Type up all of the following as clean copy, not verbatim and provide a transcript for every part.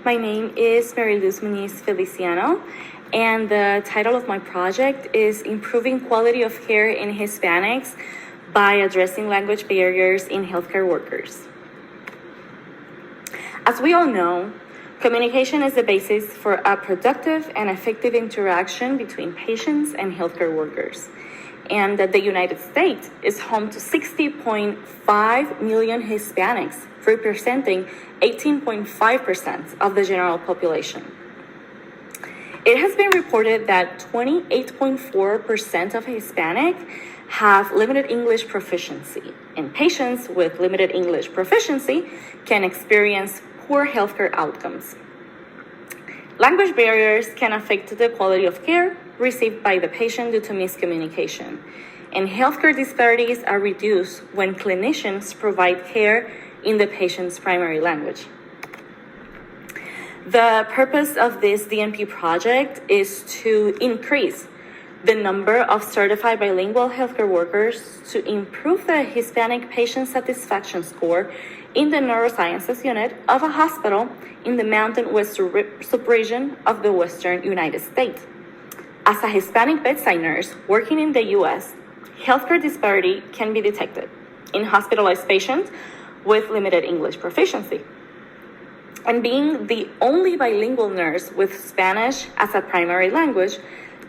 My name is Meriluz Muniz and the title of my project is Improving Quality of Care in Hispanics by Addressing Language Barriers in Healthcare Workers. As we all know, communication is the basis for a productive and effective interaction between patients and healthcare workers. And that the United States is home to 60.5 million Hispanics, representing 18.5% of the general population. It has been reported that 28.4% of Hispanic have limited English proficiency, and patients with limited English proficiency can experience poor healthcare outcomes. Language barriers can affect the quality of care received by the patient due to miscommunication, and healthcare disparities are reduced when clinicians provide care in the patient's primary language. The purpose of this DNP project is to increase the number of certified bilingual healthcare workers to improve the Hispanic patient satisfaction score in the neurosciences unit of a hospital in the Mountain West subregion of the Western United States. As a Hispanic bedside nurse working in the U.S., healthcare disparity can be detected in hospitalized patients with limited English proficiency. And being the only bilingual nurse with Spanish as a primary language,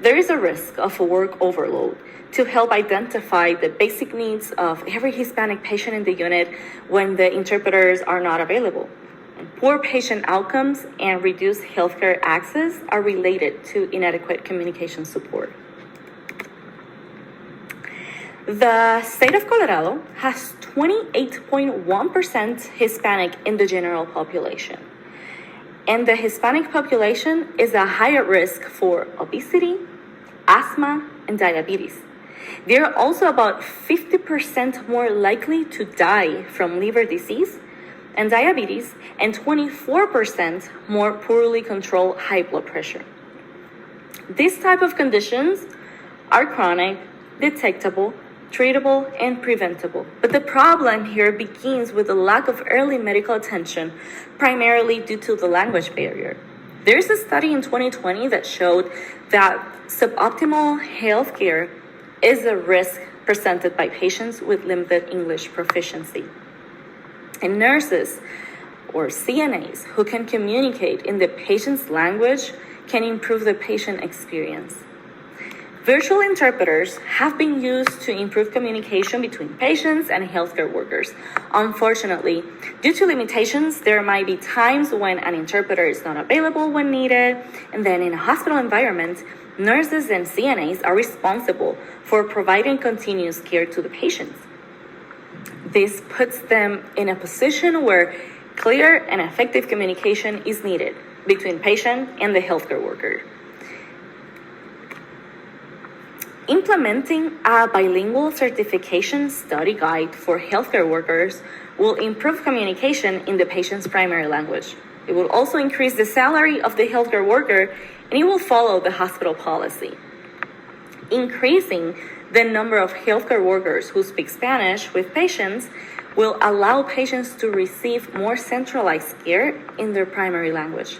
there is a risk of work overload to help identify the basic needs of every Hispanic patient in the unit when the interpreters are not available. And poor patient outcomes and reduced healthcare access are related to inadequate communication support. The state of Colorado has 28.1% Hispanic in the general population. And the Hispanic population is a higher risk for obesity, asthma, and diabetes. They are also about 50% more likely to die from liver disease and diabetes, and 24% more poorly controlled high blood pressure. These type of conditions are chronic, detectable, treatable, and preventable. But the problem here begins with the lack of early medical attention, primarily due to the language barrier. There's a study in 2020 that showed that suboptimal health care is a risk presented by patients with limited English proficiency. And nurses or CNAs who can communicate in the patient's language can improve the patient experience. Virtual interpreters have been used to improve communication between patients and healthcare workers. Unfortunately, due to limitations, there might be times when an interpreter is not available when needed, and then in a hospital environment, nurses and CNAs are responsible for providing continuous care to the patients. This puts them in a position where clear and effective communication is needed between patient and the healthcare worker. Implementing a bilingual certification study guide for healthcare workers will improve communication in the patient's primary language. It will also increase the salary of the healthcare worker, and it will follow the hospital policy. Increasing the number of healthcare workers who speak Spanish with patients will allow patients to receive more centralized care in their primary language,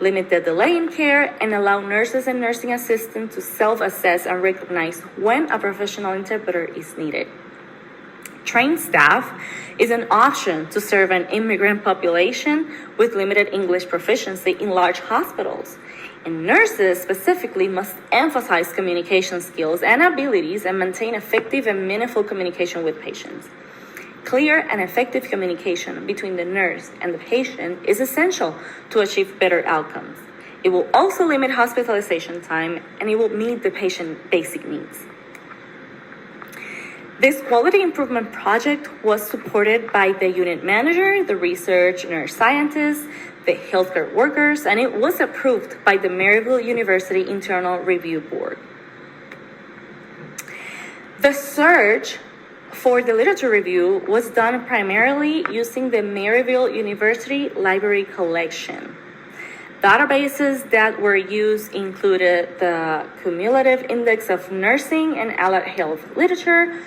limit the delay in care, and allow nurses and nursing assistants to self-assess and recognize when a professional interpreter is needed. Trained staff is an option to serve an immigrant population with limited English proficiency in large hospitals. And nurses specifically must emphasize communication skills and abilities and maintain effective and meaningful communication with patients. Clear and effective communication between the nurse and the patient is essential to achieve better outcomes. It will also limit hospitalization time, and it will meet the patient's basic needs. This quality improvement project was supported by the unit manager, the research nurse scientists, the healthcare workers, and it was approved by the Maryville University Internal Review Board. The search for the literature review was done primarily using the Maryville University Library Collection. Databases that were used included the Cumulative Index of Nursing and Allied Health Literature,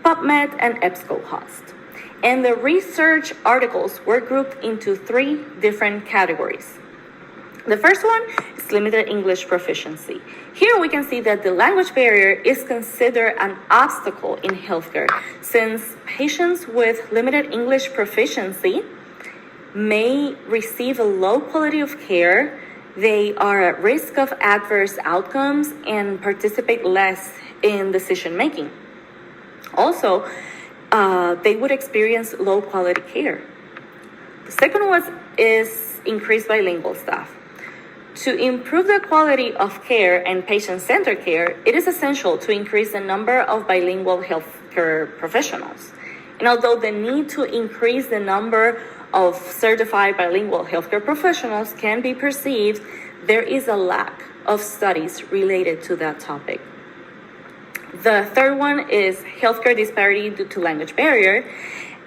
PubMed, and EBSCOhost. And the research articles were grouped into 3 different categories. The first one is limited English proficiency. Here we can see that the language barrier is considered an obstacle in healthcare, since patients with limited English proficiency may receive a low quality of care, they are at risk of adverse outcomes, and participate less in decision making. Also, they would experience low quality care. The second one is increased bilingual staff. To improve the quality of care and patient-centered care, it is essential to increase the number of bilingual healthcare professionals. And although the need to increase the number of certified bilingual healthcare professionals can be perceived, there is a lack of studies related to that topic. The third one is healthcare disparity due to language barrier.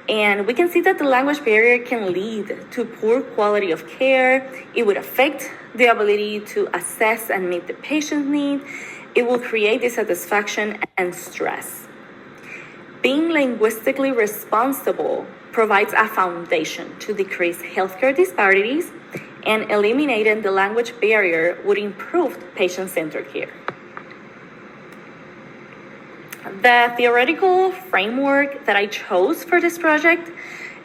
And we can see that the language barrier can lead to poor quality of care. It would affect the ability to assess and meet the patient's need. It will create dissatisfaction and stress. Being linguistically responsible provides a foundation to decrease healthcare disparities, and eliminating the language barrier would improve patient-centered care. The theoretical framework that I chose for this project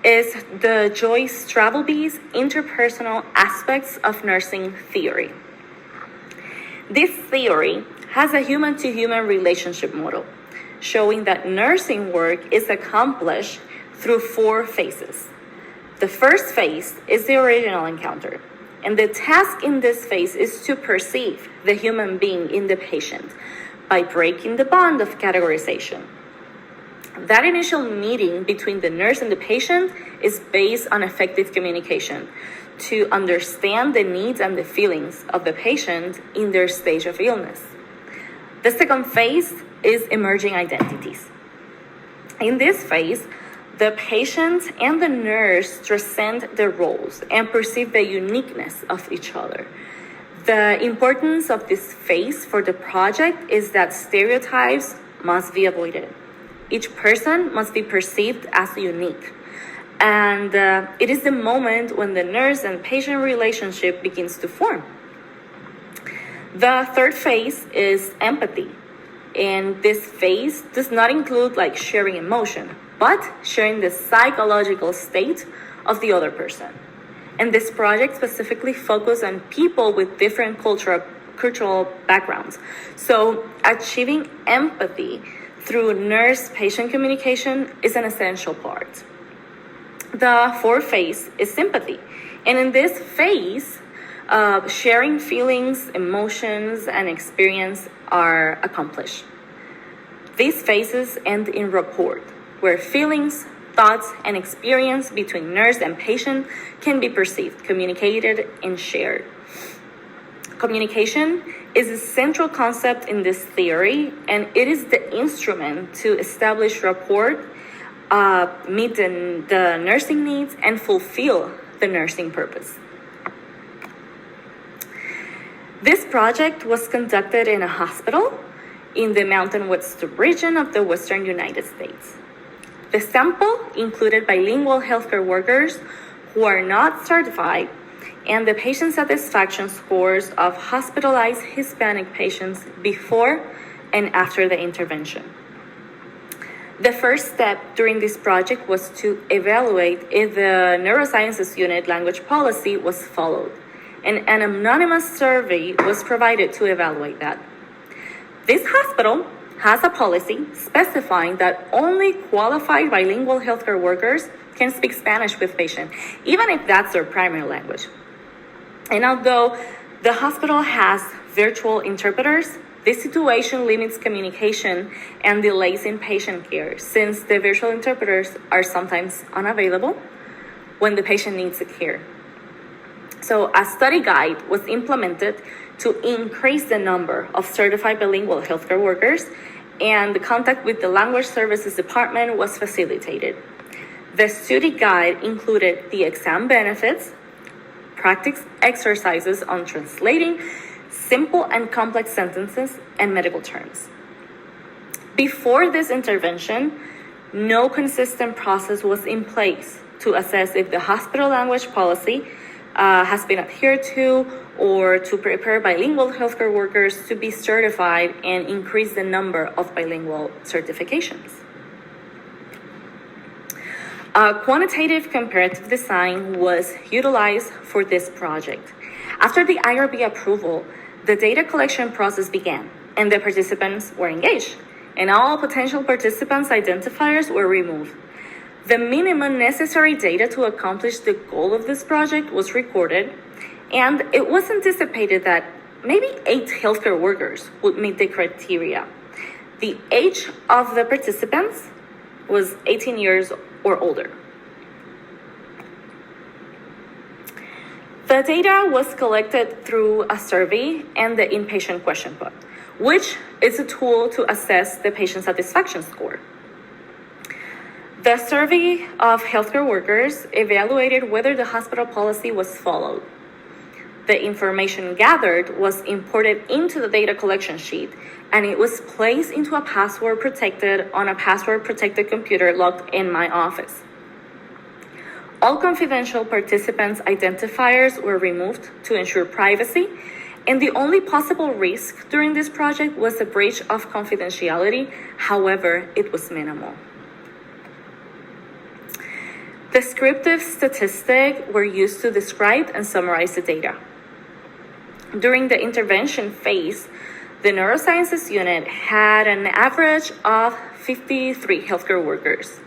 is the Joyce Travelby's interpersonal aspects of nursing theory. This theory has a human-to-human relationship model, showing that nursing work is accomplished through 4 phases. The first phase is the original encounter, and the task in this phase is to perceive the human being in the patient by breaking the bond of categorization. That initial meeting between the nurse and the patient is based on effective communication to understand the needs and the feelings of the patient in their stage of illness. The second phase is emerging identities. In this phase, the patient and the nurse transcend their roles and perceive the uniqueness of each other. The importance of this phase for the project is that stereotypes must be avoided. Each person must be perceived as unique. And it is the moment when the nurse and patient relationship begins to form. The third phase is empathy. And this phase does not include sharing emotion, but sharing the psychological state of the other person. And this project specifically focused on people with different cultural backgrounds. So achieving empathy through nurse-patient communication is an essential part. The fourth phase is sympathy. And in this phase, sharing feelings, emotions, and experience are accomplished. These phases end in rapport, where feelings, thoughts, and experience between nurse and patient can be perceived, communicated, and shared. Communication is a central concept in this theory, and it is the instrument to establish rapport, meet the nursing needs, and fulfill the nursing purpose. This project was conducted in a hospital in the Mountain West region of the Western United States. The sample included bilingual healthcare workers who are not certified, and the patient satisfaction scores of hospitalized Hispanic patients before and after the intervention. The first step during this project was to evaluate if the neurosciences unit language policy was followed, and an anonymous survey was provided to evaluate that. This hospital has a policy specifying that only qualified bilingual healthcare workers can speak Spanish with patients, even if that's their primary language. And although the hospital has virtual interpreters, this situation limits communication and delays in patient care, since the virtual interpreters are sometimes unavailable when the patient needs the care. So a study guide was implemented to increase the number of certified bilingual healthcare workers, and the contact with the language services department was facilitated. The study guide included the exam benefits, practice exercises on translating simple and complex sentences and medical terms. Before this intervention, No consistent process was in place to assess if the hospital language policy has been adhered to, or to prepare bilingual healthcare workers to be certified and increase the number of bilingual certifications. Quantitative comparative design was utilized for this project. After the IRB approval, the data collection process began, and the participants were engaged, and all potential participants' identifiers were removed. The minimum necessary data to accomplish the goal of this project was recorded, and it was anticipated that maybe 8 healthcare workers would meet the criteria. The age of the participants was 18 years or older. The data was collected through a survey and the inpatient question pod, which is a tool to assess the patient satisfaction score. The survey of healthcare workers evaluated whether the hospital policy was followed. The information gathered was imported into the data collection sheet, and it was placed into a password-protected computer locked in my office. All confidential participants' identifiers were removed to ensure privacy, and the only possible risk during this project was a breach of confidentiality. However, it was minimal. Descriptive statistics were used to describe and summarize the data. During the intervention phase, the neurosciences unit had an average of 53 healthcare workers.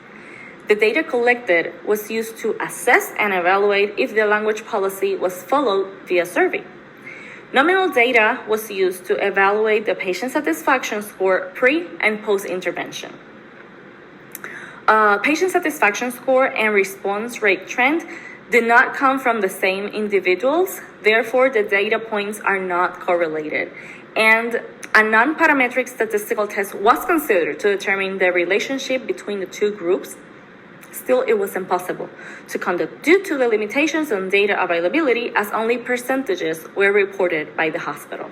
The data collected was used to assess and evaluate if the language policy was followed via survey. Nominal data was used to evaluate the patient satisfaction score pre and post-intervention. Patient satisfaction score and response rate trend did not come from the same individuals, therefore the data points are not correlated. And a non-parametric statistical test was considered to determine the relationship between the two groups. Still, it was impossible to conduct due to the limitations on data availability, as only percentages were reported by the hospital.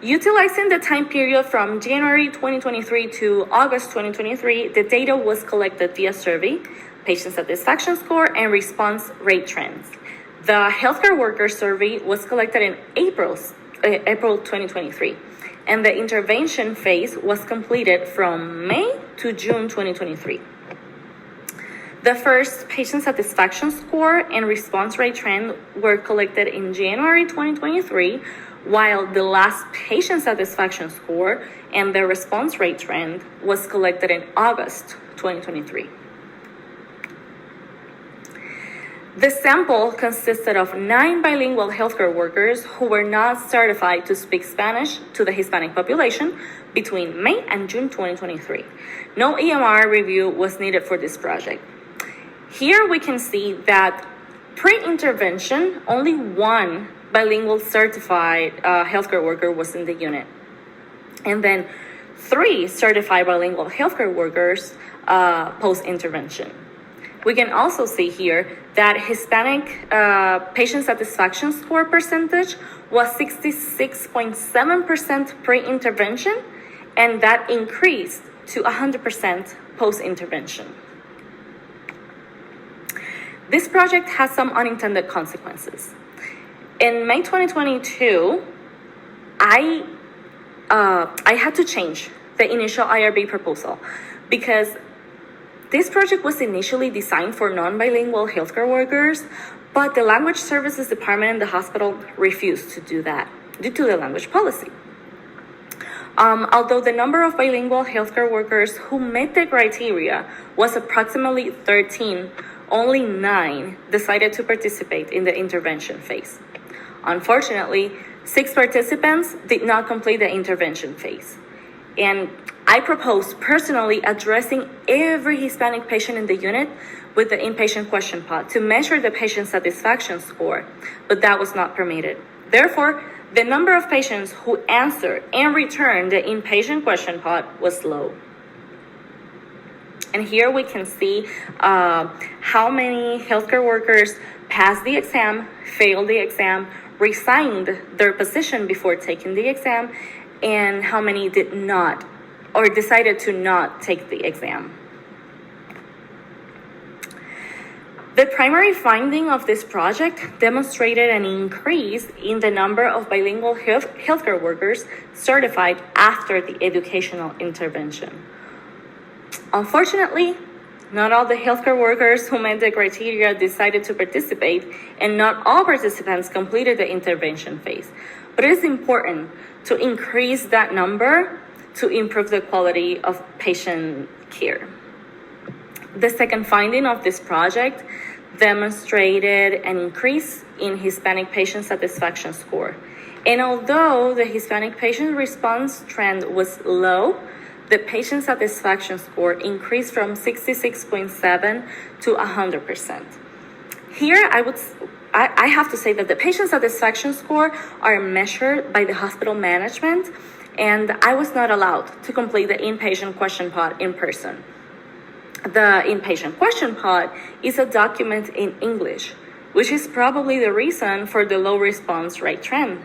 Utilizing the time period from January 2023 to August 2023, the data was collected via survey, patient satisfaction score, and response rate trends. The healthcare worker survey was collected in April 2023, and the intervention phase was completed from May to June 2023. The first patient satisfaction score and response rate trend were collected in January 2023, while the last patient satisfaction score and the response rate trend was collected in August 2023. The sample consisted of 9 bilingual healthcare workers who were not certified to speak Spanish to the Hispanic population between May and June 2023. No EMR review was needed for this project. Here we can see that pre-intervention, only 1 bilingual certified healthcare worker was in the unit. And then 3 certified bilingual healthcare workers post-intervention. We can also see here that Hispanic patient satisfaction score percentage was 66.7% pre-intervention, and that increased to 100% post-intervention. This project has some unintended consequences. In May 2022, I had to change the initial IRB proposal because this project was initially designed for non-bilingual healthcare workers, but the Language Services Department in the hospital refused to do that due to the language policy. Although the number of bilingual healthcare workers who met the criteria was approximately 13, only 9 decided to participate in the intervention phase. Unfortunately, 6 participants did not complete the intervention phase. And I proposed personally addressing every Hispanic patient in the unit with the inpatient question pod to measure the patient satisfaction score, but that was not permitted. Therefore, the number of patients who answered and returned the inpatient question pod was low. And here we can see how many healthcare workers passed the exam, failed the exam, resigned their position before taking the exam, and how many did not or decided to not take the exam. The primary finding of this project demonstrated an increase in the number of bilingual healthcare workers certified after the educational intervention. Unfortunately, not all the healthcare workers who met the criteria decided to participate, and not all participants completed the intervention phase. But it is important to increase that number to improve the quality of patient care. The second finding of this project demonstrated an increase in Hispanic patient satisfaction score. And although the Hispanic patient response trend was low, the patient satisfaction score increased from 66.7 to 100%. Here, I have to say that the patient satisfaction score are measured by the hospital management, and I was not allowed to complete the inpatient question pod in person. The inpatient question pod is a document in English, which is probably the reason for the low response rate trend.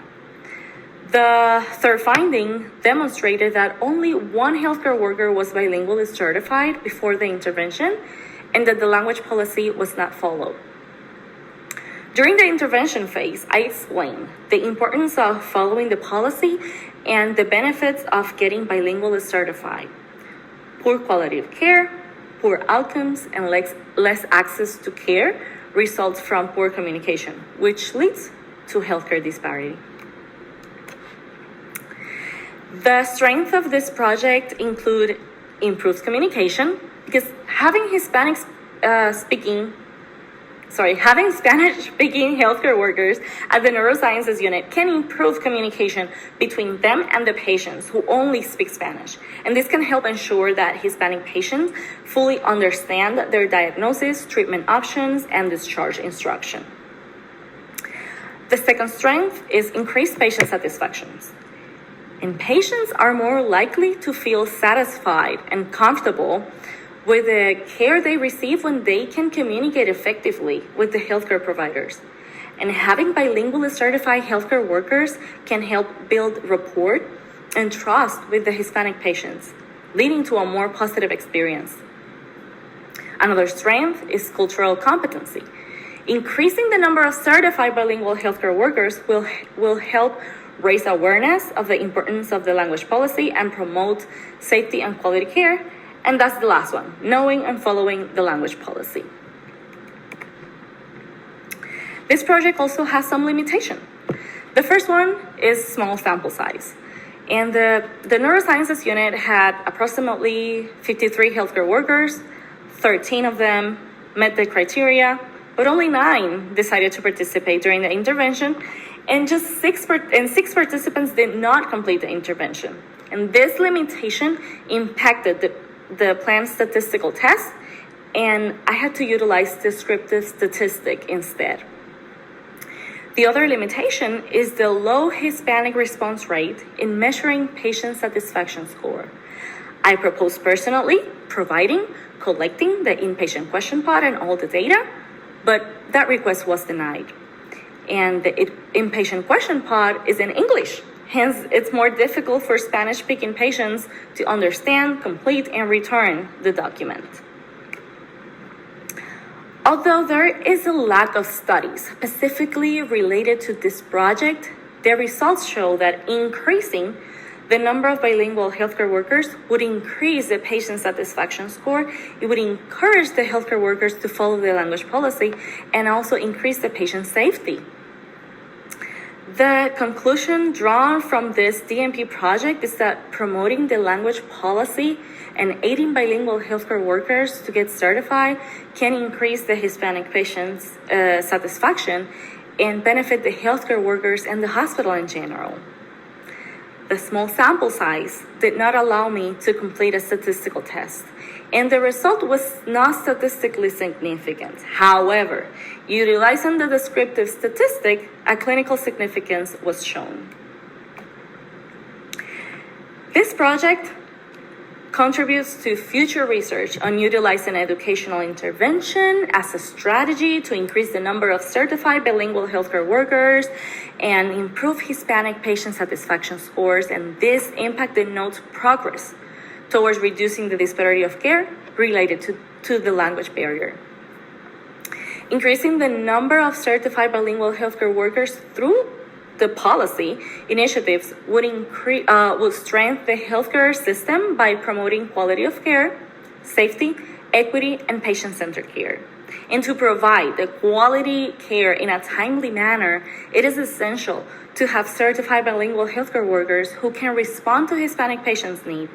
The third finding demonstrated that only one healthcare worker was bilingually certified before the intervention, and that the language policy was not followed. During the intervention phase, I explained the importance of following the policy and the benefits of getting bilingually certified. Poor quality of care, poor outcomes, and less access to care results from poor communication, which leads to healthcare disparity. The strength of this project include improved communication, because having Spanish-speaking healthcare workers at the neurosciences unit can improve communication between them and the patients who only speak Spanish. And this can help ensure that Hispanic patients fully understand their diagnosis, treatment options, and discharge instruction. The second strength is increased patient satisfactions. And patients are more likely to feel satisfied and comfortable with the care they receive when they can communicate effectively with the healthcare providers. And having bilingually certified healthcare workers can help build rapport and trust with the Hispanic patients, leading to a more positive experience. Another strength is cultural competency. Increasing the number of certified bilingual healthcare workers will help raise awareness of the importance of the language policy and promote safety and quality care. And that's the last one, knowing and following the language policy. This project also has some limitation. The first one is small sample size. And the neurosciences unit had approximately 53 healthcare workers. 13 of them met the criteria, but only 9 decided to participate during the intervention, and just 6 participants did not complete the intervention. And this limitation impacted the planned statistical test, and I had to utilize descriptive statistic instead. The other limitation is the low Hispanic response rate in measuring patient satisfaction score. I proposed personally collecting the inpatient question pod and all the data, but that request was denied. And the inpatient question pod is in English. Hence, it's more difficult for Spanish-speaking patients to understand, complete, and return the document. Although there is a lack of studies specifically related to this project, the results show that increasing the number of bilingual healthcare workers would increase the patient satisfaction score. It would encourage the healthcare workers to follow the language policy and also increase the patient safety. The conclusion drawn from this DMP project is that promoting the language policy and aiding bilingual healthcare workers to get certified can increase the Hispanic patients' satisfaction and benefit the healthcare workers and the hospital in general. The small sample size did not allow me to complete a statistical test, and the result was not statistically significant. However, utilizing the descriptive statistic, a clinical significance was shown. This project contributes to future research on utilizing educational intervention as a strategy to increase the number of certified bilingual healthcare workers and improve Hispanic patient satisfaction scores, and this impact denotes progress towards reducing the disparity of care related to the language barrier. Increasing the number of certified bilingual healthcare workers through the policy initiatives would strengthen the healthcare system by promoting quality of care, safety, equity, and patient-centered care. And to provide the quality care in a timely manner, it is essential to have certified bilingual healthcare workers who can respond to Hispanic patients' needs.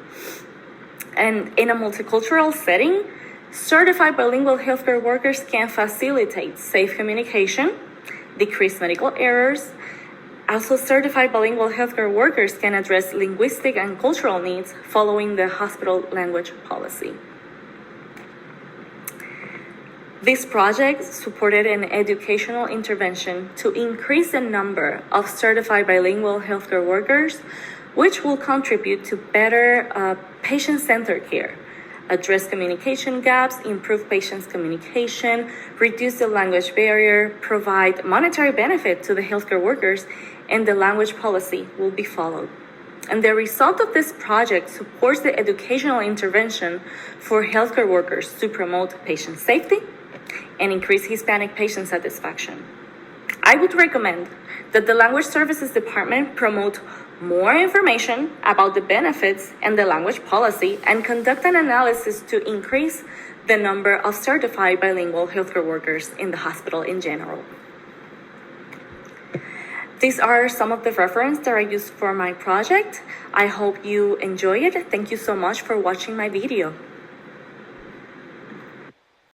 And in a multicultural setting, certified bilingual healthcare workers can facilitate safe communication, decrease medical errors. Also, certified bilingual healthcare workers can address linguistic and cultural needs following the hospital language policy. This project supported an educational intervention to increase the number of certified bilingual healthcare workers, which will contribute to better patient-centered care, address communication gaps, improve patients' communication, reduce the language barrier, provide monetary benefit to the healthcare workers, and the language policy will be followed. And the result of this project supports the educational intervention for healthcare workers to promote patient safety and increase Hispanic patient satisfaction. I would recommend that the Language Services Department promote more information about the benefits and the language policy and conduct an analysis to increase the number of certified bilingual healthcare workers in the hospital in general. These are some of the references that I used for my project. I hope you enjoy it. Thank you so much for watching my video.